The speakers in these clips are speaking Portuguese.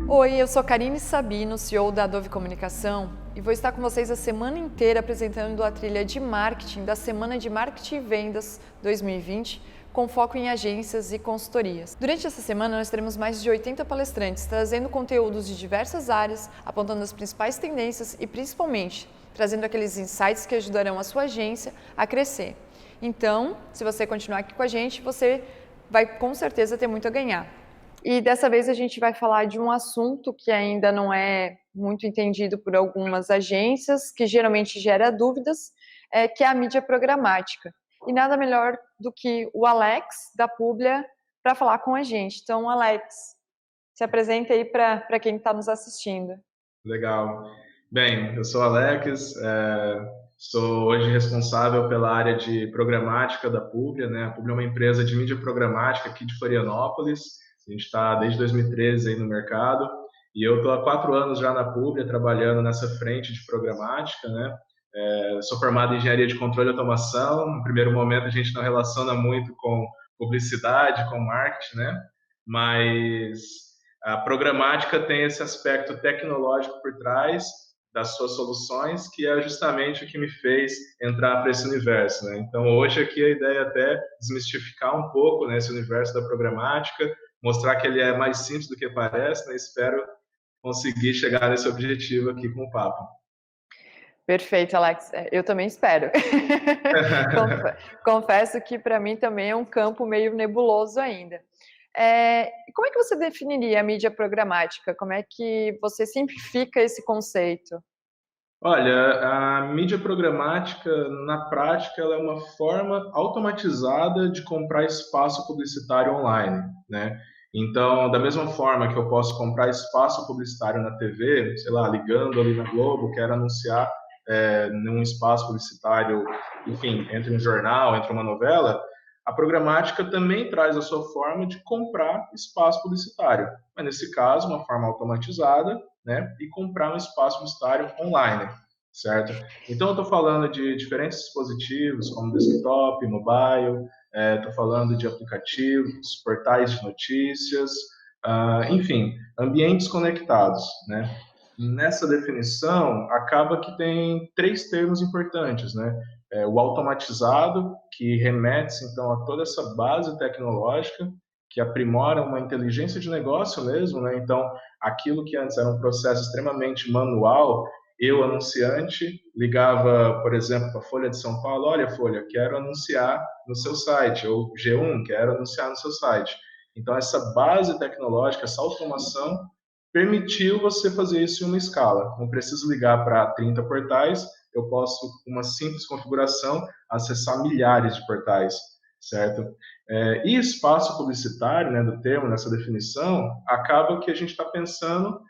Oi, eu sou Karine Sabino, CEO da Adobe Comunicação, e vou estar com vocês a semana inteira apresentando a trilha de marketing da Semana de Marketing e Vendas 2020, com foco em agências e consultorias. Durante essa semana, nós teremos mais de 80 palestrantes, trazendo conteúdos de diversas áreas, apontando as principais tendências e, principalmente, trazendo aqueles insights que ajudarão a sua agência a crescer. Então, se você continuar aqui com a gente, você vai com certeza ter muito a ganhar. E dessa vez a gente vai falar de um assunto que ainda não é muito entendido por algumas agências, que geralmente gera dúvidas, que é a mídia programática. E nada melhor do que o Alex, da Publia, para falar com a gente. Então, Alex, se apresenta aí para quem está nos assistindo. Legal. Bem, eu sou Alex, sou hoje responsável pela área de programática da Publia, né? A Publia é uma empresa de mídia programática aqui de Florianópolis. A gente está desde 2013 aí no mercado e eu estou há 4 anos já na Publia trabalhando nessa frente de programática, né? Sou formado em engenharia de controle e automação. No primeiro momento a gente não relaciona muito com publicidade, com marketing, né? Mas a programática tem esse aspecto tecnológico por trás das suas soluções, que é justamente o que me fez entrar para esse universo, né? Então, hoje aqui a ideia é até desmistificar um pouco, né, esse universo da programática, mostrar que ele é mais simples do que parece, né? Espero conseguir chegar nesse objetivo aqui com o papo. Perfeito, Alex. Eu também espero. Confesso que para mim também é um campo meio nebuloso ainda. Como é que você definiria a mídia programática? Como é que você simplifica esse conceito? Olha, a mídia programática, na prática, ela é uma forma automatizada de comprar espaço publicitário online, né? Então, da mesma forma que eu posso comprar espaço publicitário na TV, sei lá, ligando ali na Globo, quero anunciar num espaço publicitário, enfim, entre um jornal, entre uma novela, a programática também traz a sua forma de comprar espaço publicitário, mas nesse caso, uma forma automatizada, né, e comprar um espaço publicitário online, certo? Então, eu estou falando de diferentes dispositivos, como desktop, mobile, estou falando de aplicativos, portais de notícias, enfim, ambientes conectados, né? Nessa definição, acaba que tem 3 termos importantes, né? O automatizado, que remete, então, a toda essa base tecnológica, que aprimora uma inteligência de negócio mesmo, né? Então, aquilo que antes era um processo extremamente manual, eu, anunciante, ligava, por exemplo, para a Folha de São Paulo, olha, Folha, quero anunciar no seu site, ou G1, quero anunciar no seu site. Então, essa base tecnológica, essa automação, permitiu você fazer isso em uma escala. Não preciso ligar para 30 portais, eu posso, com uma simples configuração, acessar milhares de portais, certo? E espaço publicitário, né, do termo, nessa definição, acaba que a gente está pensando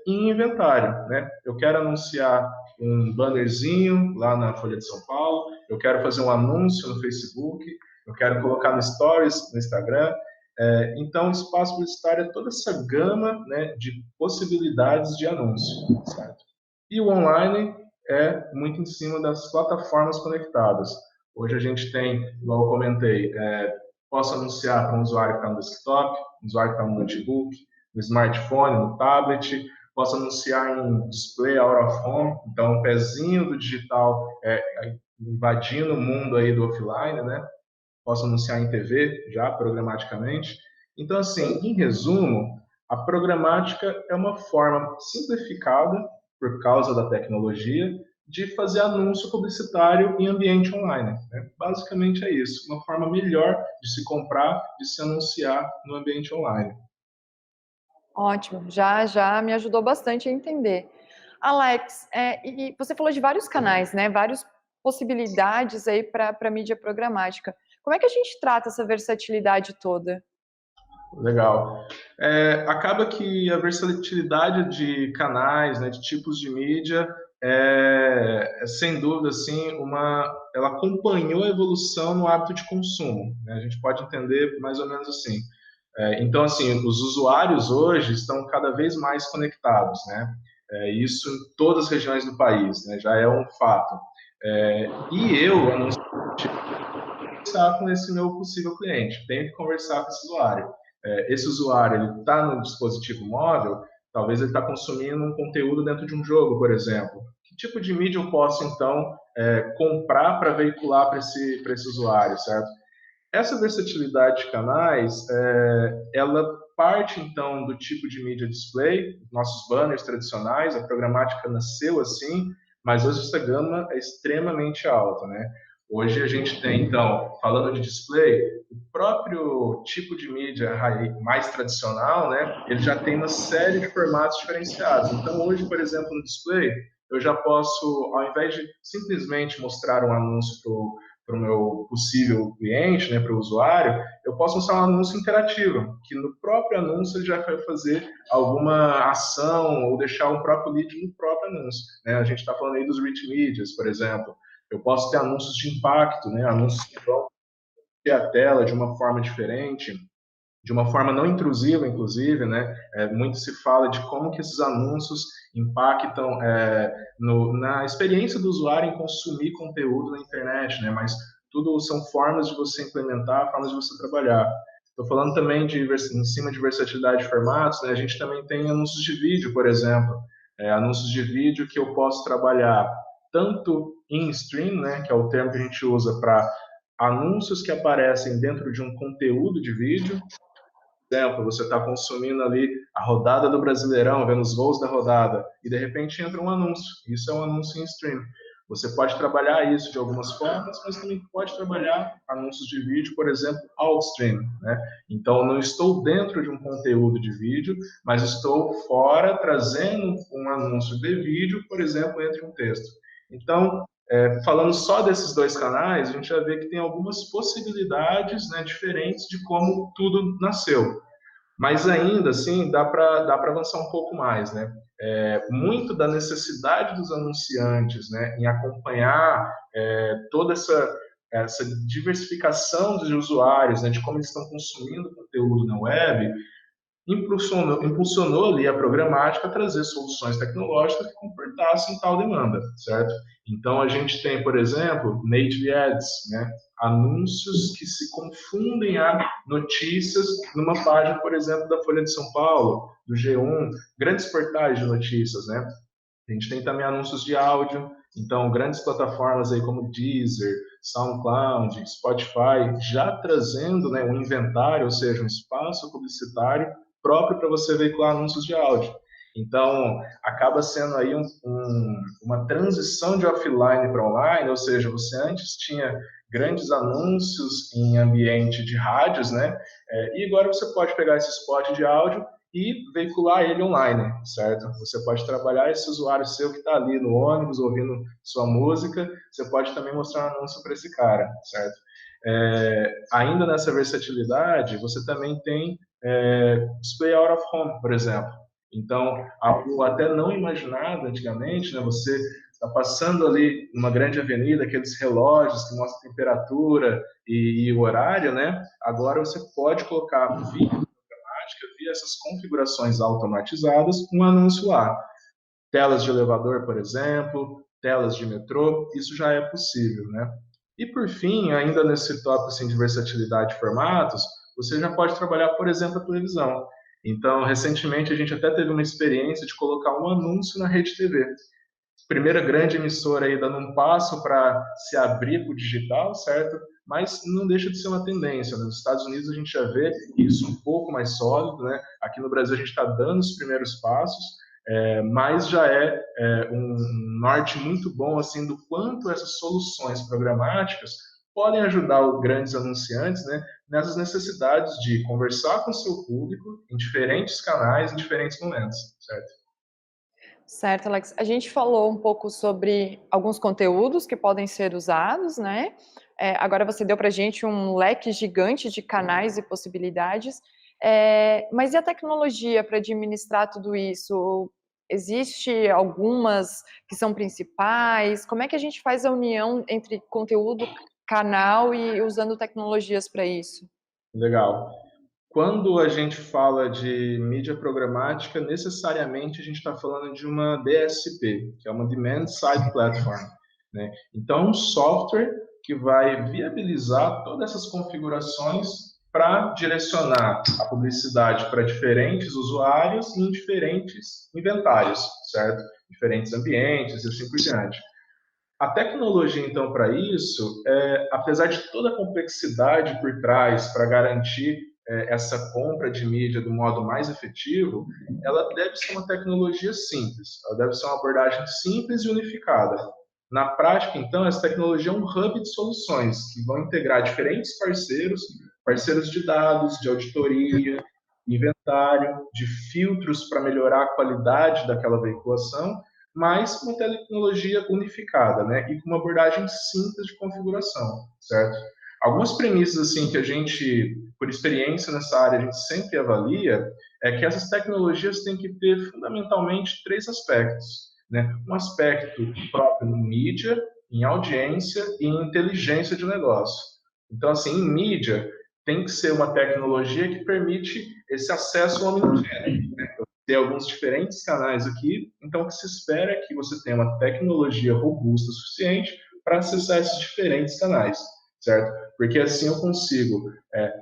em inventário, né? Eu quero anunciar um bannerzinho lá na Folha de São Paulo, eu quero fazer um anúncio no Facebook, eu quero colocar no Stories, no Instagram. Então, o espaço publicitário é toda essa gama, né, de possibilidades de anúncio, certo? E o online é muito em cima das plataformas conectadas. Hoje a gente tem, igual eu comentei, posso anunciar para um usuário que está no desktop, um usuário que está no notebook, no smartphone, no tablet, posso anunciar em display out of home, então um pezinho do digital invadindo o mundo aí do offline, né? Posso anunciar em TV já programaticamente. Então, assim, em resumo, a programática é uma forma simplificada, por causa da tecnologia, de fazer anúncio publicitário em ambiente online, né? Basicamente é isso, uma forma melhor de se comprar, de se anunciar no ambiente online. Ótimo, já me ajudou bastante a entender. Alex, e você falou de vários canais, né? Várias possibilidades aí para mídia programática. Como é que a gente trata essa versatilidade toda? Legal. Acaba que a versatilidade de canais, né, de tipos de mídia, sem dúvida, assim, ela acompanhou a evolução no hábito de consumo, né? A gente pode entender mais ou menos assim. Então, assim, os usuários hoje estão cada vez mais conectados, né? Isso em todas as regiões do país, né? Já é um fato. E eu, conversar com esse meu possível cliente, tenho que conversar com esse usuário. Esse usuário ele está no dispositivo móvel, talvez ele está consumindo um conteúdo dentro de um jogo, por exemplo. Que tipo de mídia eu posso, então, comprar para veicular para esse usuário, certo? Essa versatilidade de canais, ela parte, então, do tipo de mídia display, nossos banners tradicionais, a programática nasceu assim, mas hoje essa gama é extremamente alta, né? Hoje a gente tem, então, falando de display, o próprio tipo de mídia mais tradicional, né? Ele já tem uma série de formatos diferenciados. Então, hoje, por exemplo, no display, eu já posso, ao invés de simplesmente mostrar um anúncio para o meu possível cliente, né, para o usuário, eu posso mostrar um anúncio interativo, que no próprio anúncio ele já vai fazer alguma ação ou deixar um próprio lead no próprio anúncio. Né? A gente está falando aí dos rich medias, por exemplo. Eu posso ter anúncios de impacto, né? Anúncios que vão ter a tela de uma forma diferente, de uma forma não intrusiva, inclusive, né? Muito se fala de como que esses anúncios impactam na experiência do usuário em consumir conteúdo na internet, né? Mas tudo são formas de você implementar, formas de você trabalhar. Estou falando também em cima de versatilidade de formatos, né? A gente também tem anúncios de vídeo, por exemplo, anúncios de vídeo que eu posso trabalhar tanto em stream, né? Que é o termo que a gente usa para anúncios que aparecem dentro de um conteúdo de vídeo. Por exemplo, você está consumindo ali a rodada do Brasileirão, vendo os gols da rodada, e de repente entra um anúncio. Isso é um anúncio em stream. Você pode trabalhar isso de algumas formas, mas também pode trabalhar anúncios de vídeo, por exemplo, outstream, né? Então, não estou dentro de um conteúdo de vídeo, mas estou fora trazendo um anúncio de vídeo, por exemplo, entre um texto. Então, falando só desses dois canais, a gente vai ver que tem algumas possibilidades, né, diferentes de como tudo nasceu. Mas ainda assim, dá para avançar um pouco mais, né? Muito da necessidade dos anunciantes, né, em acompanhar toda essa diversificação dos usuários, né, de como eles estão consumindo conteúdo na web, impulsionou ali a programática a trazer soluções tecnológicas que comportassem tal demanda, certo? Então, a gente tem, por exemplo, native ads, né? Anúncios que se confundem a notícias numa página, por exemplo, da Folha de São Paulo, do G1, grandes portais de notícias, né? A gente tem também anúncios de áudio, então grandes plataformas aí como Deezer, SoundCloud, Spotify, já trazendo, né, um inventário, ou seja, um espaço publicitário próprio para você veicular anúncios de áudio. Então, acaba sendo aí uma transição de offline para online, ou seja, você antes tinha grandes anúncios em ambiente de rádios, né? E agora você pode pegar esse spot de áudio e veicular ele online, certo? Você pode trabalhar esse usuário seu que está ali no ônibus ouvindo sua música, você pode também mostrar um anúncio para esse cara, certo? Ainda nessa versatilidade, você também tem display out of home, por exemplo. Então, algo até não imaginado antigamente, né? Você está passando ali numa grande avenida, aqueles relógios que mostram a temperatura e o horário, né? Agora você pode colocar via essas configurações automatizadas, um anúncio lá. Telas de elevador, por exemplo, telas de metrô, isso já é possível, né? E por fim, ainda nesse tópico assim, de versatilidade de formatos, você já pode trabalhar, por exemplo, a televisão. Então, recentemente a gente até teve uma experiência de colocar um anúncio na Rede TV. Primeira grande emissora aí dando um passo para se abrir para o digital, certo? Mas não deixa de ser uma tendência. Nos Estados Unidos a gente já vê isso um pouco mais sólido, né? Aqui no Brasil a gente está dando os primeiros passos, mas já um norte muito bom assim do quanto essas soluções programáticas podem ajudar os grandes anunciantes, né, nessas necessidades de conversar com o seu público em diferentes canais, em diferentes momentos, certo? Certo, Alex. A gente falou um pouco sobre alguns conteúdos que podem ser usados, né? Agora você deu para a gente um leque gigante de canais e possibilidades. Mas e a tecnologia para administrar tudo isso? Existe algumas que são principais? Como é que a gente faz a união entre conteúdo, canal e usando tecnologias para isso? Legal. Quando a gente fala de mídia programática, necessariamente a gente está falando de uma DSP, que é uma Demand Side Platform, né? Então, um software que vai viabilizar todas essas configurações para direcionar a publicidade para diferentes usuários e em diferentes inventários, certo? Diferentes ambientes e assim por diante. A tecnologia, então, para isso, apesar de toda a complexidade por trás para garantir essa compra de mídia do modo mais efetivo, ela deve ser uma tecnologia simples, ela deve ser uma abordagem simples e unificada. Na prática, então, essa tecnologia é um hub de soluções que vão integrar diferentes parceiros, parceiros de dados, de auditoria, inventário, de filtros para melhorar a qualidade daquela veiculação, mas uma tecnologia unificada, né? E com uma abordagem simples de configuração, certo? Algumas premissas assim que a gente, por experiência nessa área, a gente sempre avalia é que essas tecnologias têm que ter fundamentalmente três aspectos, né? Um aspecto próprio em mídia, em audiência e em inteligência de negócio. Então, assim, em mídia tem que ser uma tecnologia que permite esse acesso omnichannel, né? Tem alguns diferentes canais aqui, então o que se espera é que você tenha uma tecnologia robusta o suficiente para acessar esses diferentes canais, certo? Porque assim eu consigo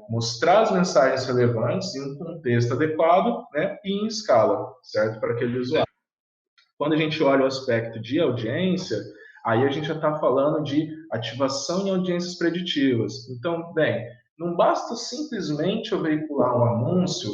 mostrar as mensagens relevantes em um contexto adequado, né, e em escala, certo? Para aquele usuário. Quando a gente olha o aspecto de audiência, aí a gente já está falando de ativação em audiências preditivas. Então, bem, não basta simplesmente eu veicular um anúncio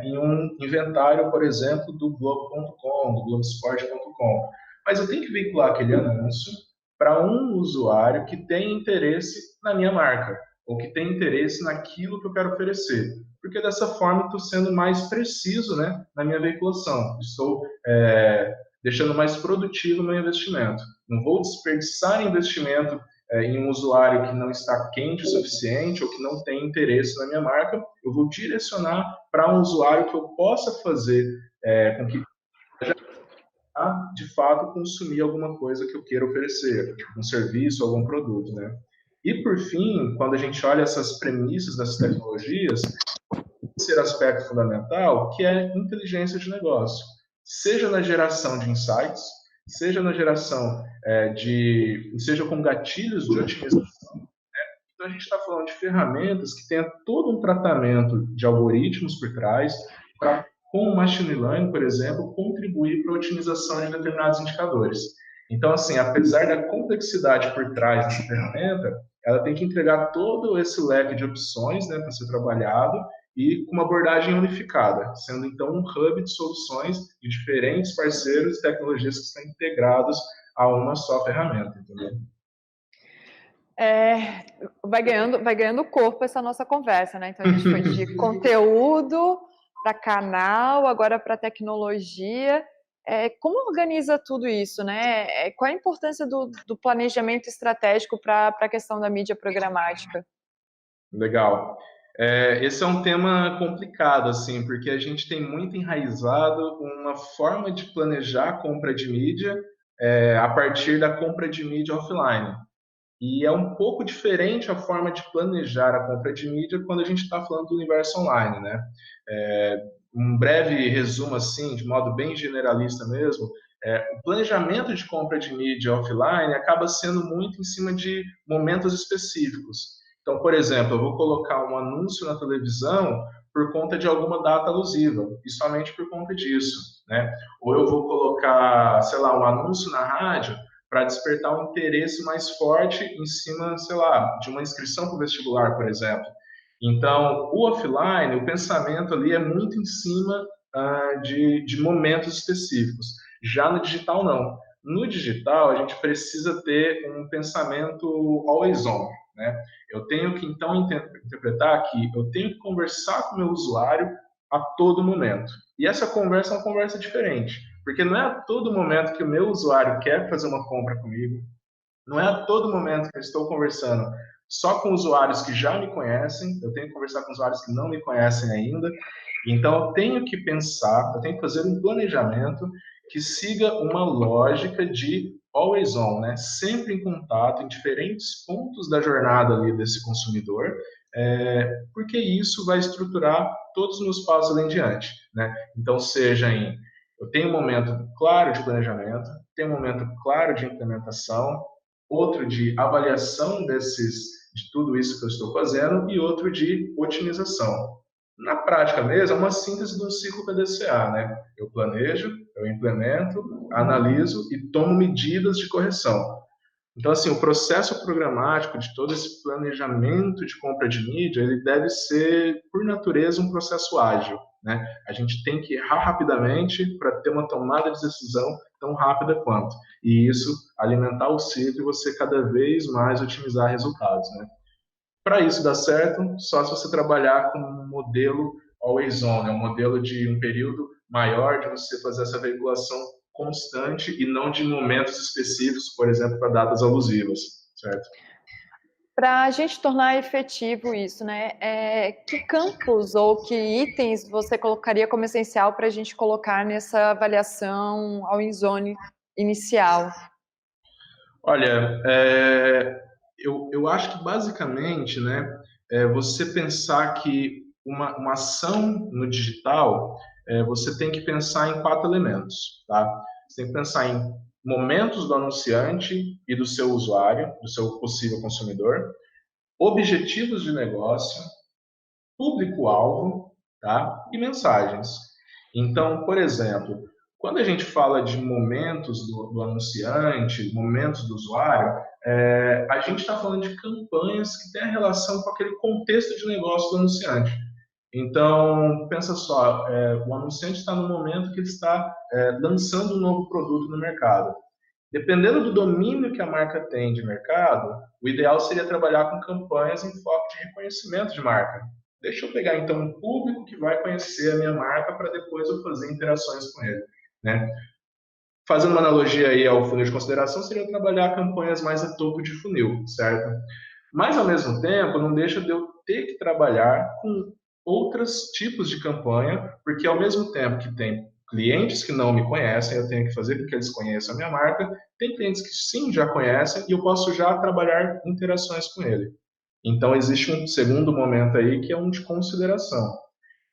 em um inventário, por exemplo, do Globo.com, do Globoesporte.com, mas eu tenho que veicular aquele anúncio para um usuário que tem interesse na minha marca, ou que tem interesse naquilo que eu quero oferecer. Porque dessa forma eu estou sendo mais preciso, né, na minha veiculação. Estou deixando mais produtivo o meu investimento. Não vou desperdiçar investimento em um usuário que não está quente o suficiente ou que não tem interesse na minha marca. Eu vou direcionar para um usuário que eu possa fazer com que de fato consumir alguma coisa que eu queira oferecer, um serviço, algum produto, né? E por fim, quando a gente olha essas premissas dessas tecnologias, terceiro aspecto fundamental, que é inteligência de negócio, seja na geração de insights, seja na geração seja com gatilhos de otimização. Então a gente está falando de ferramentas que tenham todo um tratamento de algoritmos por trás para, com o machine learning, por exemplo, contribuir para a otimização de determinados indicadores. Então, assim, apesar da complexidade por trás dessa ferramenta, ela tem que entregar todo esse leque de opções, né, para ser trabalhado e com uma abordagem unificada, sendo então um hub de soluções de diferentes parceiros e tecnologias que estão integrados a uma só ferramenta, entendeu? Vai ganhando corpo essa nossa conversa, né? Então a gente foi de conteúdo para canal, agora para tecnologia. Como organiza tudo isso, né? Qual a importância do planejamento estratégico para a questão da mídia programática? Legal. Esse é um tema complicado, assim, porque a gente tem muito enraizado uma forma de planejar a compra de mídia a partir da compra de mídia offline. E é um pouco diferente a forma de planejar a compra de mídia quando a gente está falando do universo online, né? Um breve resumo, assim, de modo bem generalista mesmo, o planejamento de compra de mídia offline acaba sendo muito em cima de momentos específicos. Então, por exemplo, eu vou colocar um anúncio na televisão por conta de alguma data alusiva, e somente por conta disso, né? Ou eu vou colocar, sei lá, um anúncio na rádio para despertar um interesse mais forte em cima, sei lá, de uma inscrição para o vestibular, por exemplo. Então, o offline, o pensamento ali é muito em cima de momentos específicos. Já no digital, não. No digital, a gente precisa ter um pensamento always on, né? Eu tenho que, então, interpretar que eu tenho que conversar com o meu usuário a todo momento. E essa conversa é uma conversa diferente, porque não é a todo momento que o meu usuário quer fazer uma compra comigo, não é a todo momento que eu estou conversando só com usuários que já me conhecem, eu tenho que conversar com usuários que não me conhecem ainda. Então, eu tenho que pensar, eu tenho que fazer um planejamento que siga uma lógica de always on, né? Sempre em contato, em diferentes pontos da jornada ali desse consumidor, porque isso vai estruturar todos os meus passos ali em diante, né? Então, eu tenho um momento claro de planejamento, tenho um momento claro de implementação, outro de avaliação de tudo isso que eu estou fazendo e outro de otimização. Na prática mesmo, é uma síntese de um ciclo PDCA, né? Eu planejo, eu implemento, analiso e tomo medidas de correção. Então, assim, o processo programático de todo esse planejamento de compra de mídia, ele deve ser, por natureza, um processo ágil, né? A gente tem que errar rapidamente para ter uma tomada de decisão tão rápida quanto. E isso alimentar o ciclo e você cada vez mais otimizar resultados, né? Para isso dar certo, só se você trabalhar com um modelo always on, né? Um modelo de um período maior de você fazer essa veiculação constante e não de momentos específicos, por exemplo, para datas alusivas, certo? Para a gente tornar efetivo isso, né? Que campos ou que itens você colocaria como essencial para a gente colocar nessa avaliação ao in-zone inicial? Olha, eu acho que basicamente, né, você pensar que uma ação no digital, você tem que pensar em 4 elementos, tá? Você tem que pensar em momentos do anunciante e do seu usuário, do seu possível consumidor, objetivos de negócio, público-alvo, tá? E mensagens. Então, por exemplo, quando a gente fala de momentos do anunciante, momentos do usuário, a gente está falando de campanhas que têm a relação com aquele contexto de negócio do anunciante. Então, pensa só, o anunciante está no momento que ele está lançando um novo produto no mercado. Dependendo do domínio que a marca tem de mercado, o ideal seria trabalhar com campanhas em foco de reconhecimento de marca. Deixa eu pegar então um público que vai conhecer a minha marca para depois eu fazer interações com ele, né? Fazendo uma analogia aí ao funil de consideração, seria trabalhar campanhas mais a topo de funil, certo? Mas ao mesmo tempo, não deixa de eu ter que trabalhar com outros tipos de campanha, porque ao mesmo tempo que tem clientes que não me conhecem, eu tenho que fazer com que eles conheçam a minha marca, tem clientes que sim já conhecem e eu posso já trabalhar interações com ele. Então existe um segundo momento aí que é um de consideração.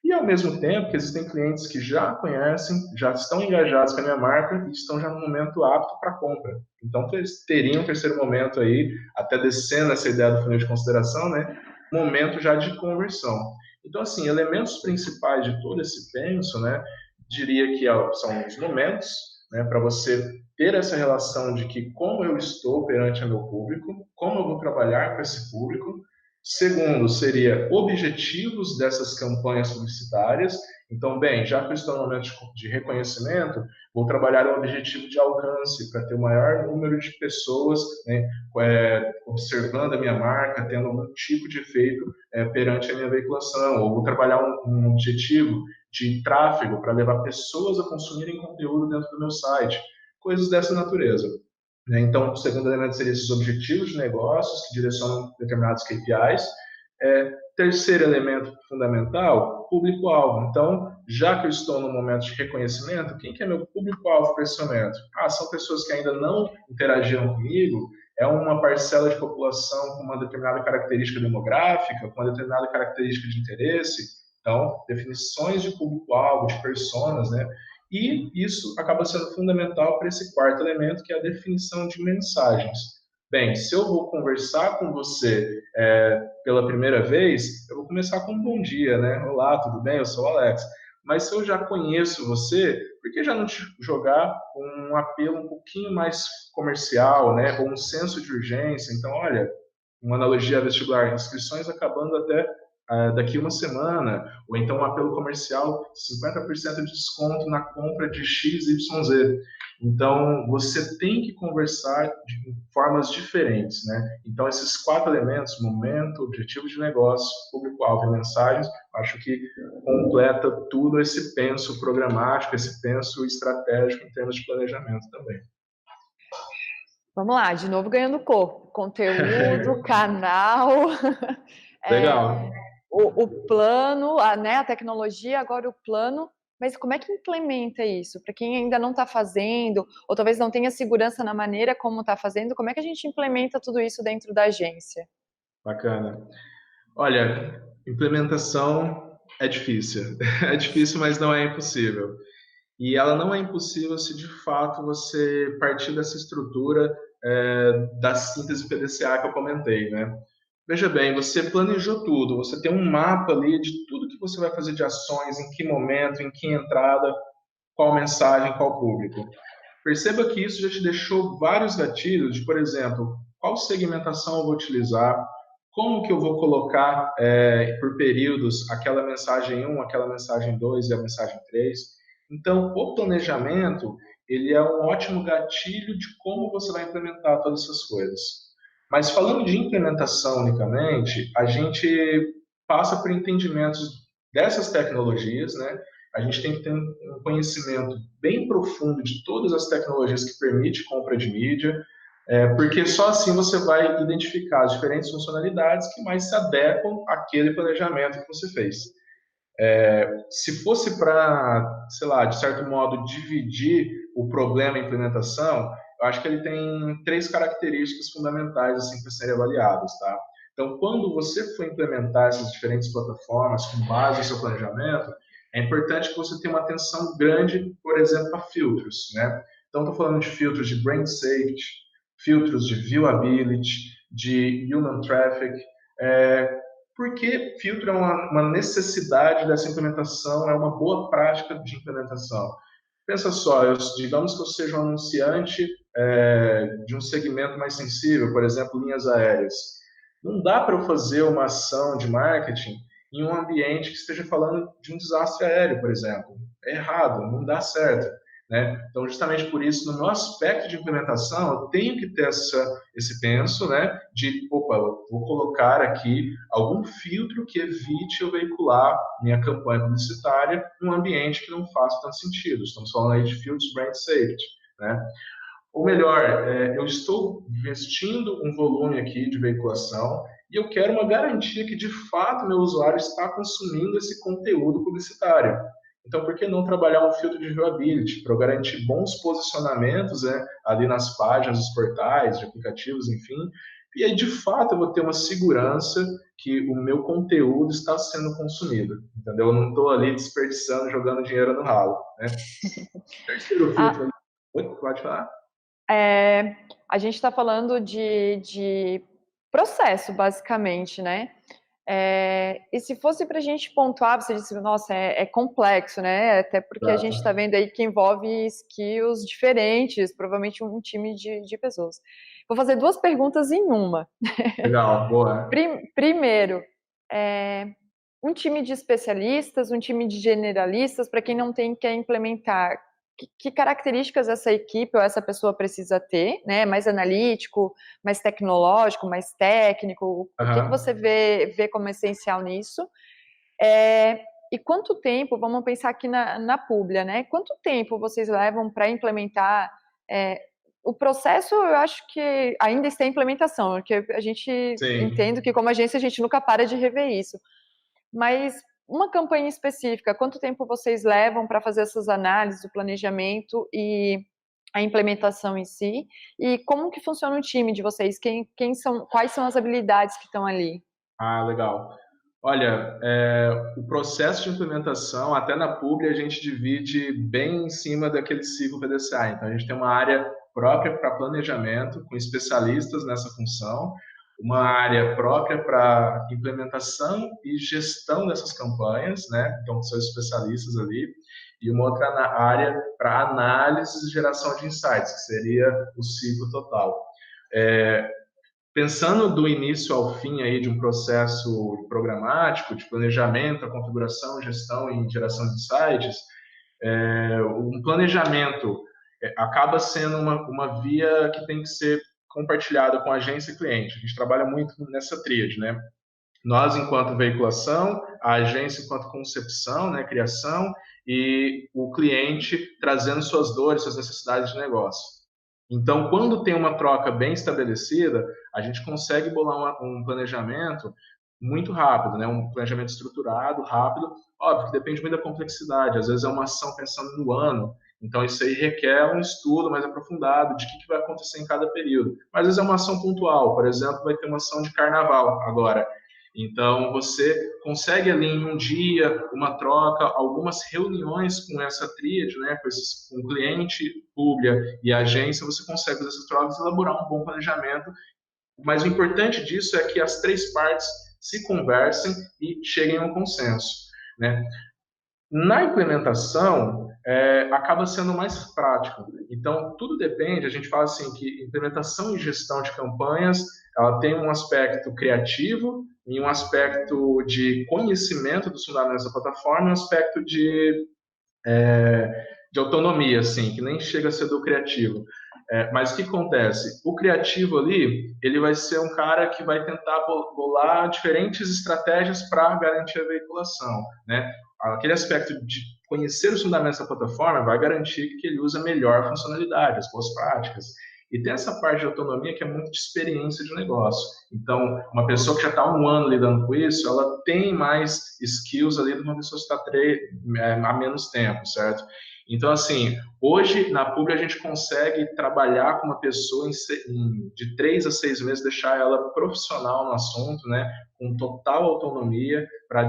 E ao mesmo tempo que existem clientes que já conhecem, já estão engajados com a minha marca e estão já no momento apto para compra. Então eles teriam um terceiro momento aí, até descendo essa ideia do funil de consideração, né? Momento já de conversão. Então assim, elementos principais de todo esse penso, né? Diria que são os momentos, né? Para você ter essa relação de que como eu estou perante o meu público, como eu vou trabalhar com esse público. Segundo, seria objetivos dessas campanhas publicitárias. Então, bem, já que eu estou no momento de reconhecimento, vou trabalhar um objetivo de alcance para ter o maior número de pessoas, né, observando a minha marca, tendo algum tipo de efeito perante a minha veiculação. Ou vou trabalhar um objetivo de tráfego para levar pessoas a consumirem conteúdo dentro do meu site. Coisas dessa natureza. Então, o segundo elemento seria esses objetivos de negócios que direcionam determinados KPIs. Terceiro elemento fundamental, público-alvo. Então, já que eu estou no momento de reconhecimento, quem que é meu público-alvo para esse momento? São pessoas que ainda não interagiram comigo, é uma parcela de população com uma determinada característica demográfica, com uma determinada característica de interesse. Então, definições de público-alvo, de personas, né? E isso acaba sendo fundamental para esse quarto elemento, que é a definição de mensagens. Bem, se eu vou conversar com você pela primeira vez, eu vou começar com um bom dia, né? Olá, tudo bem? Eu sou o Alex. Mas se eu já conheço você, por que já não te jogar um apelo um pouquinho mais comercial, né? Ou um senso de urgência? Então, olha, uma analogia vestibular, inscrições acabando até daqui uma semana, ou então um apelo comercial, 50% de desconto na compra de XYZ. Então, você tem que conversar de formas diferentes, né? Então, esses 4 elementos, momento, objetivo de negócio, público-alvo e mensagens, acho que completa tudo esse penso programático, esse penso estratégico em termos de planejamento também. Vamos lá, de novo ganhando corpo. Conteúdo, canal, Legal. o plano, né, a tecnologia, agora o plano. Mas como é que implementa isso? Para quem ainda não está fazendo, ou talvez não tenha segurança na maneira como está fazendo, como é que a gente implementa tudo isso dentro da agência? Bacana. Olha, implementação é difícil. É difícil, mas não é impossível. E ela não é impossível se de fato você partir dessa estrutura da síntese PDCA que eu comentei, né? Veja bem, você planejou tudo, você tem um mapa ali de tudo que você vai fazer de ações, em que momento, em que entrada, qual mensagem, qual público. Perceba que isso já te deixou vários gatilhos de, por exemplo, qual segmentação eu vou utilizar, como que eu vou colocar por períodos aquela mensagem 1, aquela mensagem 2 e a mensagem 3. Então, o planejamento, ele é um ótimo gatilho de como você vai implementar todas essas coisas. Mas falando de implementação unicamente, a gente passa por entendimentos dessas tecnologias, né? A gente tem que ter um conhecimento bem profundo de todas as tecnologias que permitem compra de mídia, porque só assim você vai identificar as diferentes funcionalidades que mais se adequam àquele planejamento que você fez. Se fosse para, sei lá, de certo modo, dividir o problema em implementação, eu acho que ele tem três características fundamentais assim, para serem avaliadas, tá? Então, quando você for implementar essas diferentes plataformas com base no seu planejamento, é importante que você tenha uma atenção grande, por exemplo, a filtros, né? Então, estou falando de filtros de brand safety, filtros de viewability, de human traffic, porque filtro é uma necessidade dessa implementação, é uma boa prática de implementação. Pensa só, digamos que eu seja um anunciante de um segmento mais sensível, por exemplo, linhas aéreas. Não dá para eu fazer uma ação de marketing em um ambiente que esteja falando de um desastre aéreo, por exemplo. É errado, não dá certo. Né? Então, justamente por isso, no meu aspecto de implementação, eu tenho que ter esse penso, né, de, opa, eu vou colocar aqui algum filtro que evite eu veicular minha campanha publicitária num ambiente que não faça tanto sentido. Estamos falando aí de filtros brand safety, né? Ou melhor, eu estou investindo um volume aqui de veiculação e eu quero uma garantia que, de fato, meu usuário está consumindo esse conteúdo publicitário. Então, por que não trabalhar um filtro de viewability para garantir bons posicionamentos, né, ali nas páginas dos portais, de aplicativos, enfim. E aí, de fato, eu vou ter uma segurança que o meu conteúdo está sendo consumido. Entendeu? Eu não estou ali desperdiçando, jogando dinheiro no ralo. Né? Terceiro filtro ali. Oi, pode falar? A gente está falando de processo, basicamente, né? E se fosse para a gente pontuar, você disse, nossa, é complexo, né? Até porque a gente está vendo aí que envolve skills diferentes, provavelmente um time de pessoas. Vou fazer duas perguntas em uma. Legal, boa. Primeiro, um time de especialistas, um time de generalistas, para quem não tem quer implementar, que características essa equipe ou essa pessoa precisa ter, né? Mais analítico, mais tecnológico, mais técnico? O que você vê como essencial nisso? E quanto tempo, vamos pensar aqui na Publia, né? Quanto tempo vocês levam para implementar? O processo, eu acho que ainda está em implementação, porque a gente entende que como agência a gente nunca para de rever isso. Mas uma campanha específica, quanto tempo vocês levam para fazer essas análises, o planejamento e a implementação em si? E como que funciona o time de vocês? Quais são as habilidades que estão ali? Ah, legal. Olha, o processo de implementação, até na Publi, a gente divide bem em cima daquele ciclo PDCA. Então, a gente tem uma área própria para planejamento, com especialistas nessa função, uma área própria para implementação e gestão dessas campanhas, né? Então, são especialistas ali, e uma outra área para análise e geração de insights, que seria o ciclo total. Pensando do início ao fim aí de um processo programático, de planejamento, a configuração, gestão e geração de insights, um planejamento acaba sendo uma via que tem que ser compartilhada com agência e cliente. A gente trabalha muito nessa tríade, né? Nós, enquanto veiculação, a agência enquanto concepção, né, criação, e o cliente trazendo suas dores, suas necessidades de negócio. Então, quando tem uma troca bem estabelecida, a gente consegue bolar um planejamento muito rápido, né? Um planejamento estruturado, rápido. Óbvio que depende muito da complexidade. Às vezes é uma ação pensando no ano. Então, isso aí requer um estudo mais aprofundado de o que vai acontecer em cada período. Mas, às vezes, é uma ação pontual. Por exemplo, vai ter uma ação de carnaval agora. Então, você consegue ali em um dia, uma troca, algumas reuniões com essa tríade, né, com o cliente, publi e agência, você consegue fazer essas trocas e elaborar um bom planejamento. Mas o importante disso é que as três partes se conversem e cheguem a um consenso, né? Na implementação, acaba sendo mais prático. Então, tudo depende, a gente fala assim, que implementação e gestão de campanhas, ela tem um aspecto criativo e um aspecto de conhecimento dos fundamentos da plataforma e um aspecto de autonomia, assim, que nem chega a ser do criativo. Mas o que acontece? O criativo ali, ele vai ser um cara que vai tentar bolar diferentes estratégias para garantir a veiculação, né? Aquele aspecto de conhecer os fundamentos da plataforma vai garantir que ele use a melhor funcionalidade, as boas práticas. E tem essa parte de autonomia que é muito de experiência de negócio. Então, uma pessoa que já está um ano lidando com isso, ela tem mais skills ali do que uma pessoa que está há menos tempo, certo? Então, assim, hoje na Publi a gente consegue trabalhar com uma pessoa de 3 a 6 meses, deixar ela profissional no assunto, né, com total autonomia para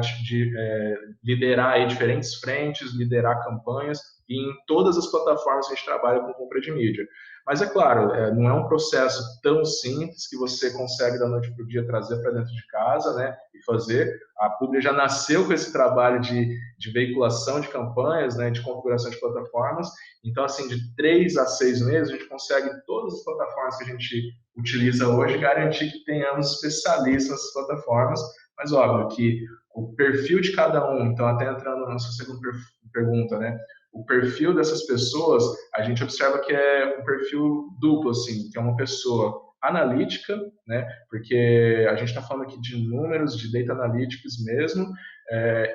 liderar aí diferentes frentes, liderar campanhas e em todas as plataformas que a gente trabalha com compra de mídia. Mas é claro, não é um processo tão simples que você consegue da noite para o dia trazer para dentro de casa, né, e fazer. A Publi já nasceu com esse trabalho de veiculação de campanhas, né, de configuração de plataformas. Então, assim, de 3 a 6 meses, a gente consegue todas as plataformas que a gente utiliza hoje garantir que tenhamos especialistas nessas plataformas. Mas, óbvio, que o perfil de cada um, então, até entrando na sua segunda pergunta, né, o perfil dessas pessoas, a gente observa que é um perfil duplo, assim, que é uma pessoa analítica, né, porque a gente está falando aqui de números, de data analytics mesmo,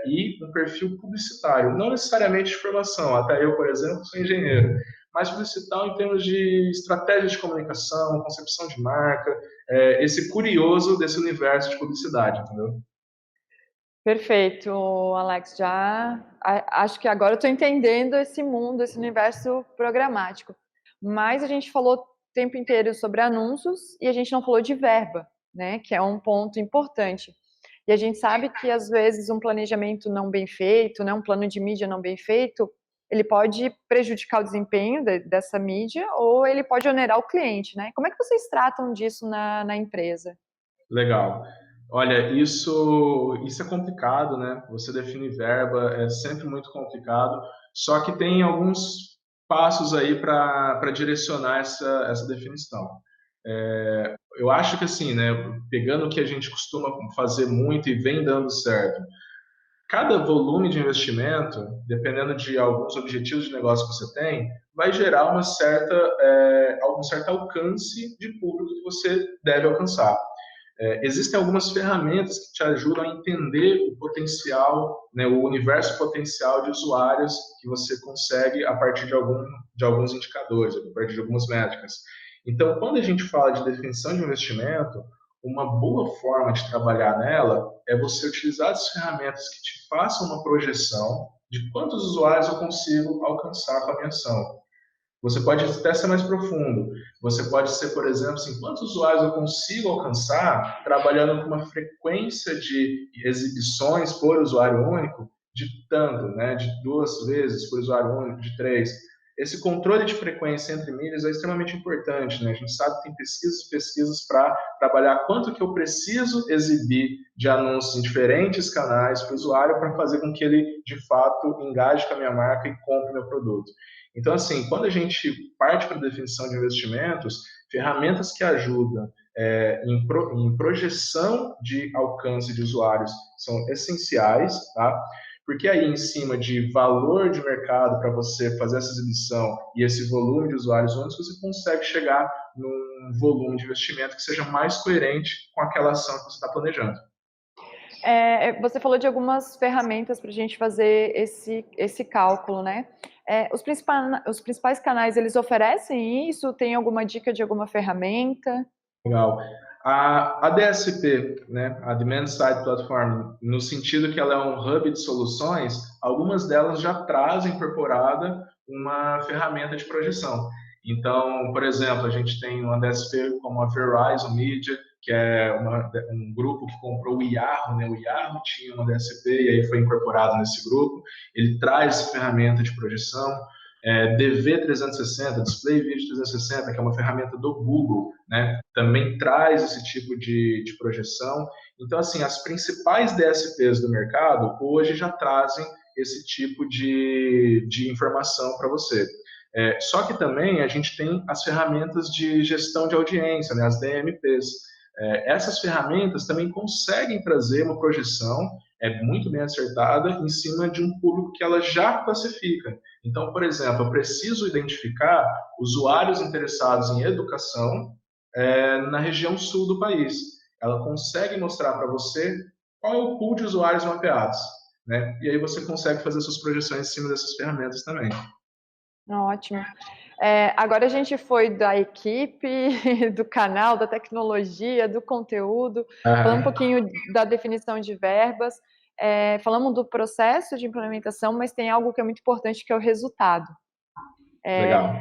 e um perfil publicitário, não necessariamente de formação, até eu, por exemplo, sou engenheiro, mas publicitário em termos de estratégia de comunicação, concepção de marca, esse curioso desse universo de publicidade, entendeu? Perfeito, Alex. Acho que agora eu estou entendendo esse mundo, esse universo programático. Mas a gente falou o tempo inteiro sobre anúncios e a gente não falou de verba, né? Que é um ponto importante. E a gente sabe que às vezes um planejamento não bem feito, né? Um plano de mídia não bem feito, ele pode prejudicar o desempenho dessa mídia ou ele pode onerar o cliente, né? Como é que vocês tratam disso na empresa? Legal. Olha, isso é complicado, né? Você definir verba é sempre muito complicado, só que tem alguns passos aí para direcionar essa definição. Eu acho que assim, né? Pegando o que a gente costuma fazer muito e vem dando certo, cada volume de investimento, dependendo de alguns objetivos de negócio que você tem, vai gerar algum certo alcance de público que você deve alcançar. Existem algumas ferramentas que te ajudam a entender o potencial, né, o universo potencial de usuários que você consegue a partir de alguns indicadores, a partir de algumas métricas. Então, quando a gente fala de definição de investimento, uma boa forma de trabalhar nela é você utilizar as ferramentas que te façam uma projeção de quantos usuários eu consigo alcançar com a minha ação. Você pode até ser mais profundo. Você pode ser, por exemplo, assim, quantos usuários eu consigo alcançar trabalhando com uma frequência de exibições por usuário único de tanto, né? De 2 vezes por usuário único, de 3. Esse controle de frequência entre mídias é extremamente importante, né? A gente sabe que tem pesquisas e pesquisas para trabalhar quanto que eu preciso exibir de anúncios em diferentes canais para o usuário para fazer com que ele, de fato, engaje com a minha marca e compre meu produto. Então, assim, quando a gente parte para a definição de investimentos, ferramentas que ajudam em projeção de alcance de usuários são essenciais, tá? Porque aí, em cima de valor de mercado para você fazer essa exibição e esse volume de usuários únicos, você consegue chegar num volume de investimento que seja mais coerente com aquela ação que você está planejando. Você falou de algumas ferramentas para a gente fazer esse cálculo, né? Os principais canais, eles oferecem isso? Tem alguma dica de alguma ferramenta? Legal. A DSP, né, a Demand Side Platform, no sentido que ela é um hub de soluções, algumas delas já trazem incorporada uma ferramenta de projeção. Então, por exemplo, a gente tem uma DSP como a Verizon Media, que é um grupo que comprou o Yahoo, né? O Yahoo tinha uma DSP e aí foi incorporado nesse grupo. Ele traz ferramenta de projeção, DV360, Display Video 360, que é uma ferramenta do Google, né? Também traz esse tipo de projeção. Então, assim, as principais DSPs do mercado hoje já trazem esse tipo de informação para você. Só que também a gente tem as ferramentas de gestão de audiência, né? As DMPs. Essas ferramentas também conseguem trazer uma projeção muito bem acertada em cima de um público que ela já classifica. Então, por exemplo, eu preciso identificar usuários interessados em educação na região sul do país. Ela consegue mostrar para você qual é o pool de usuários mapeados, né? E aí você consegue fazer suas projeções em cima dessas ferramentas também. Ótimo. Agora a gente foi da equipe, do canal, da tecnologia, do conteúdo, falando um pouquinho da definição de verbas, falamos do processo de implementação, mas tem algo que é muito importante, que é o resultado. Legal.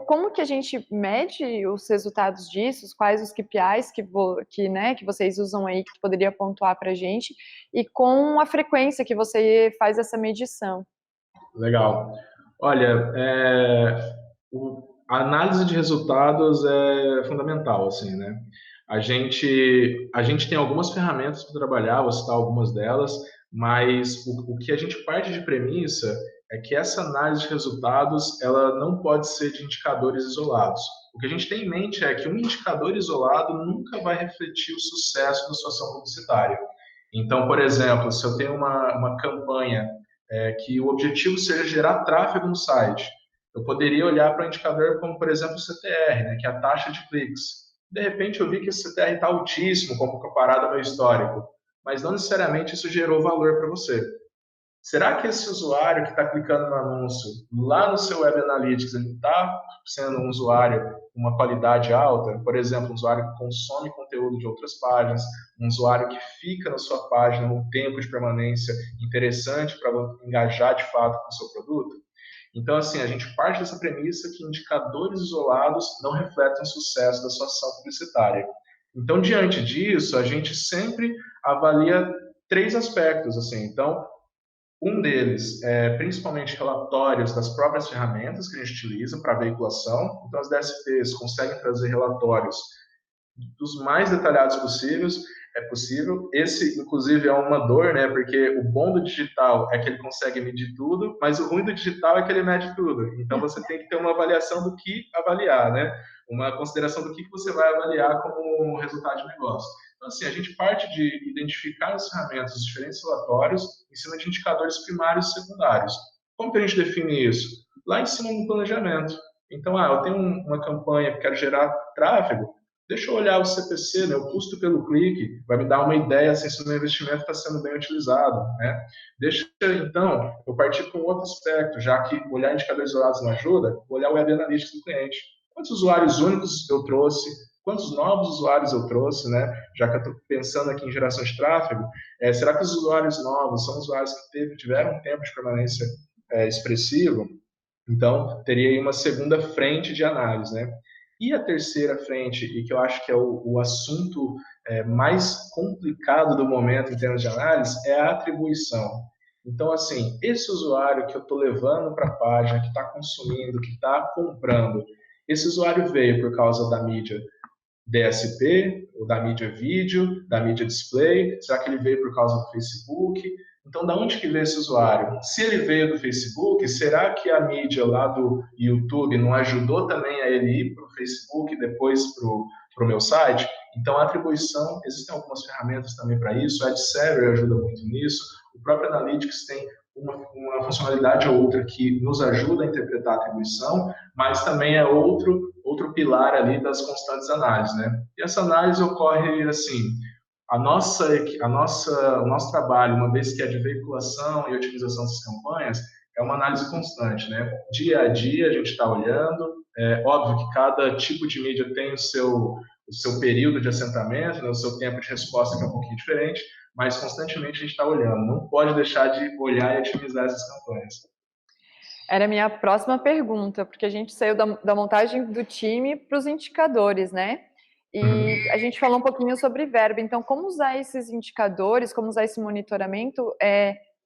Como que a gente mede os resultados disso? Quais os KPIs que vocês usam aí, que tu poderia pontuar para a gente? E com a frequência que você faz essa medição? Legal. Olha, a análise de resultados é fundamental, assim, né? A gente tem algumas ferramentas para trabalhar, vou citar algumas delas, mas o que a gente parte de premissa é que essa análise de resultados, ela não pode ser de indicadores isolados. O que a gente tem em mente é que um indicador isolado nunca vai refletir o sucesso da sua ação publicitária. Então, por exemplo, se eu tenho uma campanha que o objetivo seja gerar tráfego no site, eu poderia olhar para um indicador como, por exemplo, o CTR, né, que é a taxa de cliques. De repente, eu vi que esse CTR está altíssimo comparado ao meu histórico, mas não necessariamente isso gerou valor para você. Será que esse usuário que está clicando no anúncio lá no seu Web Analytics, ele está sendo um usuário com uma qualidade alta? Por exemplo, um usuário que consome conteúdo de outras páginas, um usuário que fica na sua página um tempo de permanência interessante para engajar de fato com o seu produto? Então, assim, a gente parte dessa premissa que indicadores isolados não refletem o sucesso da sua ação publicitária. Então, diante disso, a gente sempre avalia 3 aspectos, assim. Então, um deles é principalmente relatórios das próprias ferramentas que a gente utiliza para veiculação. Então, as DSPs conseguem trazer relatórios dos mais detalhados possíveis. É possível. Esse, inclusive, é uma dor, né? Porque o bom do digital é que ele consegue medir tudo, mas o ruim do digital é que ele mede tudo. Então, você tem que ter uma avaliação do que avaliar, né? Uma consideração do que você vai avaliar como resultado de negócio. Então, assim, a gente parte de identificar as ferramentas, os diferentes relatórios, em cima de indicadores primários e secundários. Como que a gente define isso? Lá em cima no planejamento. Então, eu tenho uma campanha que quero gerar tráfego, deixa eu olhar o CPC, né, o custo pelo clique, vai me dar uma ideia se o meu investimento está sendo bem utilizado, né? Deixa, então, eu partir para um outro aspecto, já que olhar indicadores isolados não ajuda, olhar o Web Analytics do cliente. Quantos usuários únicos eu trouxe? Quantos novos usuários eu trouxe, né? Já que eu estou pensando aqui em geração de tráfego, será que os usuários novos são usuários que tiveram um tempo de permanência expressivo? Então, teria aí uma segunda frente de análise, né? E a terceira frente, e que eu acho que é o assunto mais complicado do momento em termos de análise, é a atribuição. Então, assim, esse usuário que eu estou levando para a página, que está consumindo, que está comprando, esse usuário veio por causa da mídia DSP, ou da mídia vídeo, da mídia display? Será que ele veio por causa do Facebook? Então, da onde que veio esse usuário? Se ele veio do Facebook, será que a mídia lá do YouTube não ajudou também a ele ir para o Facebook e depois para o meu site? Então, a atribuição, existem algumas ferramentas também para isso, a AdServer ajuda muito nisso, o próprio Analytics tem uma funcionalidade ou outra que nos ajuda a interpretar a atribuição, mas também é outro pilar ali das constantes análises, né? E essa análise ocorre assim, o nosso trabalho, uma vez que é de veiculação e otimização dessas campanhas, é uma análise constante, né? Dia a dia a gente está olhando, é óbvio que cada tipo de mídia tem o seu período de assentamento, né? O seu tempo de resposta que é um pouquinho diferente, mas constantemente a gente está olhando, não pode deixar de olhar e otimizar essas campanhas. Era a minha próxima pergunta, porque a gente saiu da montagem do time para os indicadores, né? E a gente falou um pouquinho sobre verba. Então, como usar esses indicadores, como usar esse monitoramento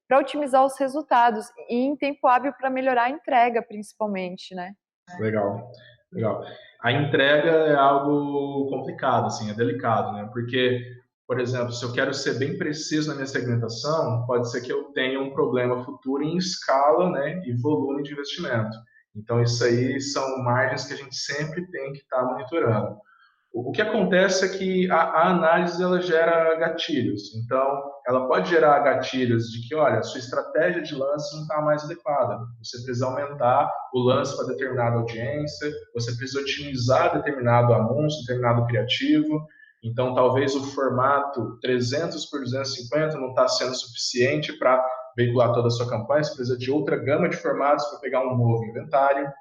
para otimizar os resultados e em tempo hábil para melhorar a entrega, principalmente, né? Legal, legal. A entrega é algo complicado, assim, é delicado, né? Porque, por exemplo, se eu quero ser bem preciso na minha segmentação, pode ser que eu tenha um problema futuro em escala, né, e volume de investimento. Então, isso aí são margens que a gente sempre tem que estar monitorando. O que acontece é que a análise ela gera gatilhos. Então, ela pode gerar gatilhos de que, olha, a sua estratégia de lance não está mais adequada. Você precisa aumentar o lance para determinada audiência, você precisa otimizar determinado anúncio, determinado criativo. Então, talvez o formato 300 por 250 não está sendo suficiente para veicular toda a sua campanha, você precisa de outra gama de formatos para pegar um novo inventário.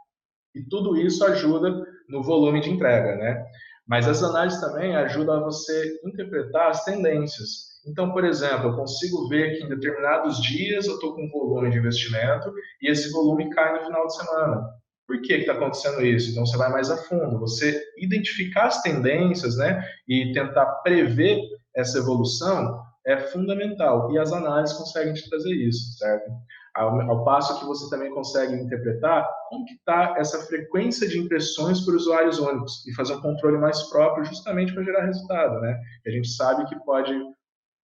E tudo isso ajuda no volume de entrega, né? Mas as análises também ajudam a você interpretar as tendências. Então, por exemplo, eu consigo ver que em determinados dias eu estou com um volume de investimento e esse volume cai no final de semana. Por que está acontecendo isso? Então, você vai mais a fundo. Você identificar as tendências, né, e tentar prever essa evolução é fundamental. E as análises conseguem te trazer isso, certo? Ao passo que você também consegue interpretar como que está essa frequência de impressões por usuários únicos e fazer um controle mais próprio justamente para gerar resultado, né? A gente sabe que pode,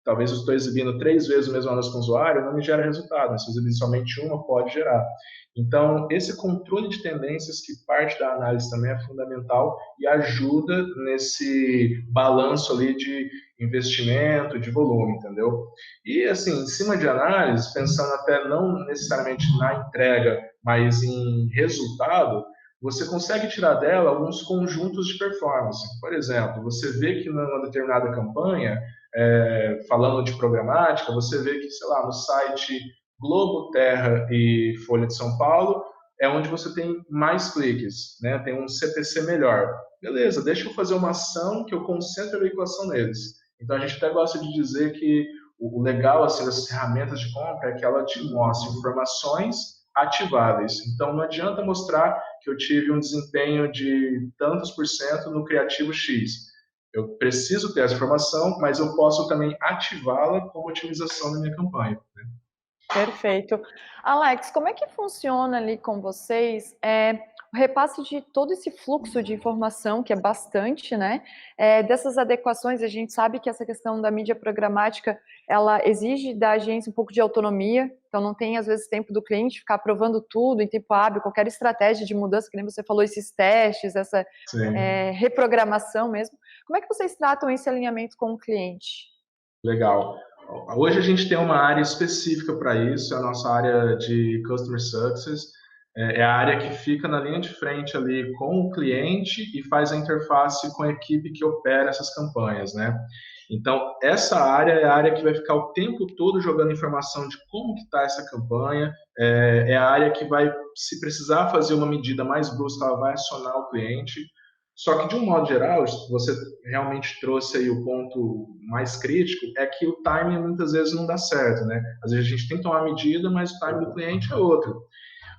talvez eu estou exibindo 3 vezes o mesmo anúncio com o usuário, não me gera resultado, mas se eu exibir somente uma, pode gerar. Então, esse controle de tendências, que parte da análise também é fundamental e ajuda nesse balanço ali de investimento, de volume, entendeu? E, assim, em cima de análise, pensando até não necessariamente na entrega, mas em resultado, você consegue tirar dela alguns conjuntos de performance. Por exemplo, você vê que numa determinada campanha, falando de programática, você vê que, sei lá, no site Globo, Terra e Folha de São Paulo é onde você tem mais cliques, né? Tem um CPC melhor. Beleza, deixa eu fazer uma ação que eu concentro a veiculação neles. Então a gente até gosta de dizer que o legal assim das ferramentas de compra é que ela te mostra informações ativáveis. Então não adianta mostrar que eu tive um desempenho de tantos por cento no criativo X. Eu preciso ter essa informação, mas eu posso também ativá-la como otimização da minha campanha. Né? Perfeito. Alex, como é que funciona ali com vocês o repasse de todo esse fluxo de informação, que é bastante, né? Dessas adequações, a gente sabe que essa questão da mídia programática, ela exige da agência um pouco de autonomia, então não tem, às vezes, tempo do cliente ficar aprovando tudo em tempo hábil, qualquer estratégia de mudança, que nem você falou, esses testes, essa reprogramação mesmo. Como é que vocês tratam esse alinhamento com o cliente? Legal. Hoje a gente tem uma área específica para isso, é a nossa área de Customer Success. É a área que fica na linha de frente ali com o cliente e faz a interface com a equipe que opera essas campanhas, né? Então, essa área é a área que vai ficar o tempo todo jogando informação de como que está essa campanha, é a área que vai, se precisar fazer uma medida mais brusca, ela vai acionar o cliente. Só que, de um modo geral, você realmente trouxe aí o ponto mais crítico, é que o timing muitas vezes não dá certo, né? Às vezes a gente tem que tomar medida, mas o timing do cliente é outro.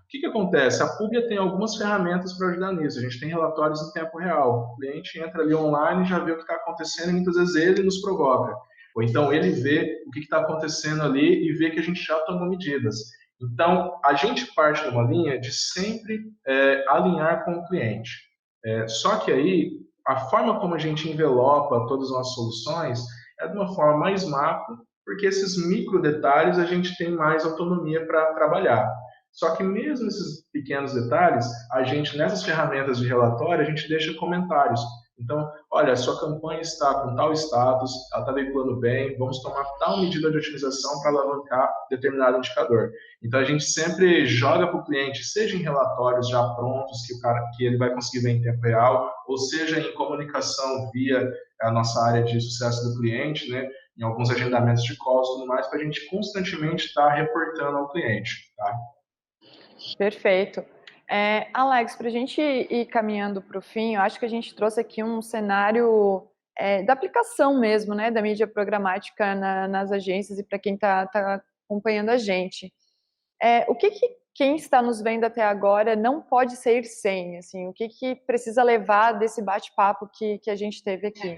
O que acontece? A Publia tem algumas ferramentas para ajudar nisso. A gente tem relatórios em tempo real. O cliente entra ali online, já vê o que está acontecendo e muitas vezes ele nos provoca. Ou então ele vê o que está acontecendo ali e vê que a gente já tomou medidas. Então, a gente parte de uma linha de sempre alinhar com o cliente. Só que aí, a forma como a gente envelopa todas as nossas soluções é de uma forma mais macro, porque esses micro detalhes a gente tem mais autonomia para trabalhar. Só que mesmo esses pequenos detalhes, a gente, nessas ferramentas de relatório, a gente deixa comentários. Então, olha, a sua campanha está com tal status, ela está veiculando bem, vamos tomar tal medida de otimização para alavancar determinado indicador. Então, a gente sempre joga para o cliente, seja em relatórios já prontos, que ele vai conseguir ver em tempo real, ou seja em comunicação via a nossa área de sucesso do cliente, né? Em alguns agendamentos de calls e tudo mais, para a gente constantemente estar reportando ao cliente. Tá? Perfeito. Alex, para a gente ir caminhando para o fim, eu acho que a gente trouxe aqui um cenário da aplicação mesmo, né, da mídia programática nas agências e para quem está acompanhando a gente. O que quem está nos vendo até agora não pode sair sem, assim, o que precisa levar desse bate-papo que a gente teve aqui?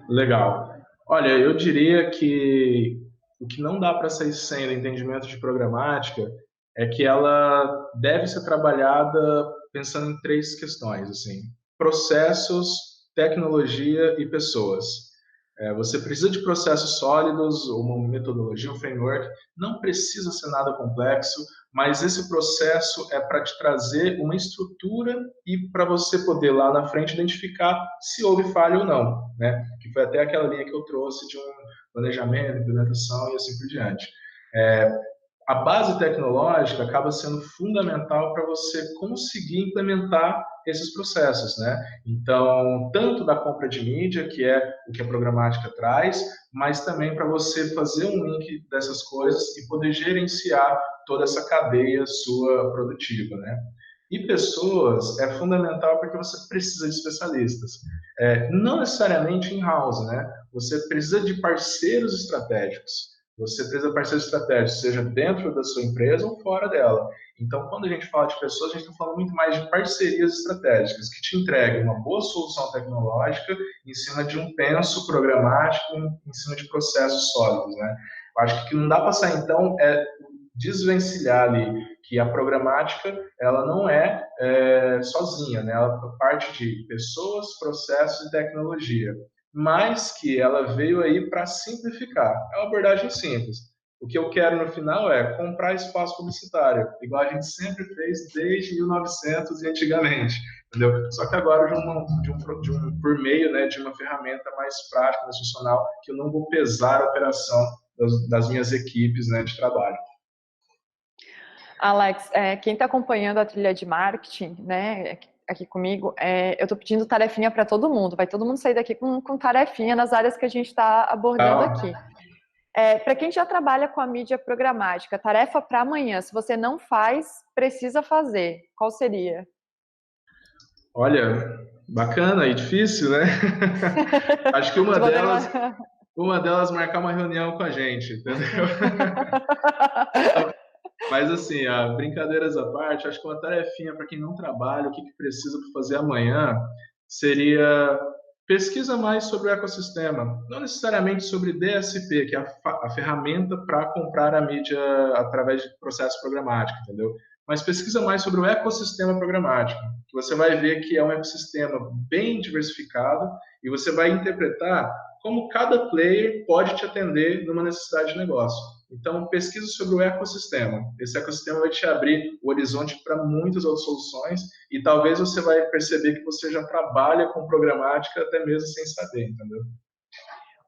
Legal. Olha, eu diria que o que não dá para sair sem do entendimento de programática é que ela deve ser trabalhada pensando em três questões, assim: processos, tecnologia e pessoas. Você precisa de processos sólidos, uma metodologia, um framework. Não precisa ser nada complexo, mas esse processo é para te trazer uma estrutura e para você poder lá na frente identificar se houve falha ou não, né? Que foi até aquela linha que eu trouxe de um planejamento, implementação e assim por diante. A base tecnológica acaba sendo fundamental para você conseguir implementar esses processos, né? Então, tanto da compra de mídia, que é o que a programática traz, mas também para você fazer um link dessas coisas e poder gerenciar toda essa cadeia sua produtiva, né? E pessoas é fundamental porque você precisa de especialistas. Não necessariamente in-house, né? Você precisa de parceiros estratégicos. Você precisa de parceiros estratégicos, seja dentro da sua empresa ou fora dela. Então, quando a gente fala de pessoas, a gente está falando muito mais de parcerias estratégicas, que te entreguem uma boa solução tecnológica em cima de um penso programático, em cima de processos sólidos, né? Eu acho que o que não dá para sair, então, é desvencilhar ali que a programática, ela não é sozinha, né? Ela parte de pessoas, processos e tecnologia, mas que ela veio aí para simplificar. É uma abordagem simples. O que eu quero no final é comprar espaço publicitário, igual a gente sempre fez desde 1900 e antigamente, entendeu? Só que agora por meio, né, de uma ferramenta mais prática, mais funcional, que eu não vou pesar a operação das minhas equipes, né, de trabalho. Alex, quem está acompanhando a trilha de marketing, né, aqui comigo, eu estou pedindo tarefinha para todo mundo. Vai todo mundo sair daqui com tarefinha nas áreas que a gente está abordando aqui. Para quem já trabalha com a mídia programática, tarefa para amanhã, se você não faz, precisa fazer. Qual seria? Olha, bacana e difícil, né? Acho que uma delas marcar uma reunião com a gente, entendeu? Mas assim, brincadeiras à parte, acho que uma tarefinha para quem não trabalha, o que precisa para fazer amanhã, seria pesquisa mais sobre o ecossistema. Não necessariamente sobre DSP, que é a ferramenta para comprar a mídia através de processo programático, entendeu? Mas pesquisa mais sobre o ecossistema programático, que você vai ver que é um ecossistema bem diversificado e você vai interpretar como cada player pode te atender numa necessidade de negócio. Então, pesquisa sobre o ecossistema. Esse ecossistema vai te abrir o horizonte para muitas outras soluções e talvez você vai perceber que você já trabalha com programática até mesmo sem saber, entendeu?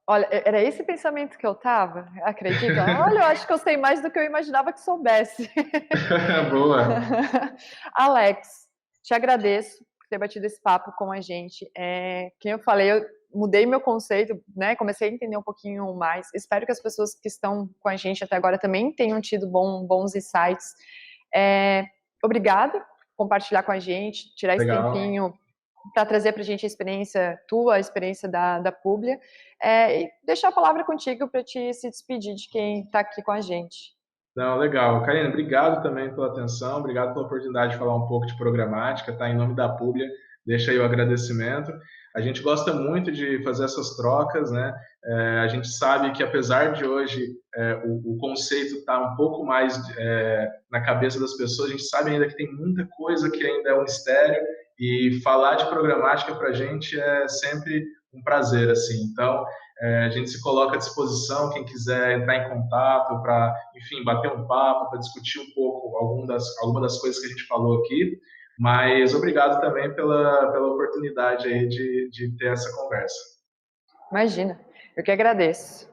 Olha, era esse pensamento que eu tava, acredita? Olha, eu acho que eu sei mais do que eu imaginava que soubesse. Boa. Alex, te agradeço por ter batido esse papo com a gente. Quem eu falei, eu mudei meu conceito, né? Comecei a entender um pouquinho mais. Espero que as pessoas que estão com a gente até agora também tenham tido bons insights. Obrigada por compartilhar com a gente, tirar esse tempinho para trazer para a gente a experiência tua, a experiência da Publia, e deixar a palavra contigo para te se despedir de quem está aqui com a gente. Não, legal. Karina, obrigado também pela atenção, obrigado pela oportunidade de falar um pouco de programática, tá? Em nome da Publia, deixa aí o agradecimento. A gente gosta muito de fazer essas trocas, né? A gente sabe que apesar de hoje o conceito estar um pouco mais na cabeça das pessoas, a gente sabe ainda que tem muita coisa que ainda é um mistério e falar de programática para a gente é sempre um prazer, assim. Então, a gente se coloca à disposição, quem quiser entrar em contato para, enfim, bater um papo, para discutir um pouco alguma das coisas que a gente falou aqui. Mas obrigado também pela oportunidade aí de ter essa conversa. Imagina, eu que agradeço.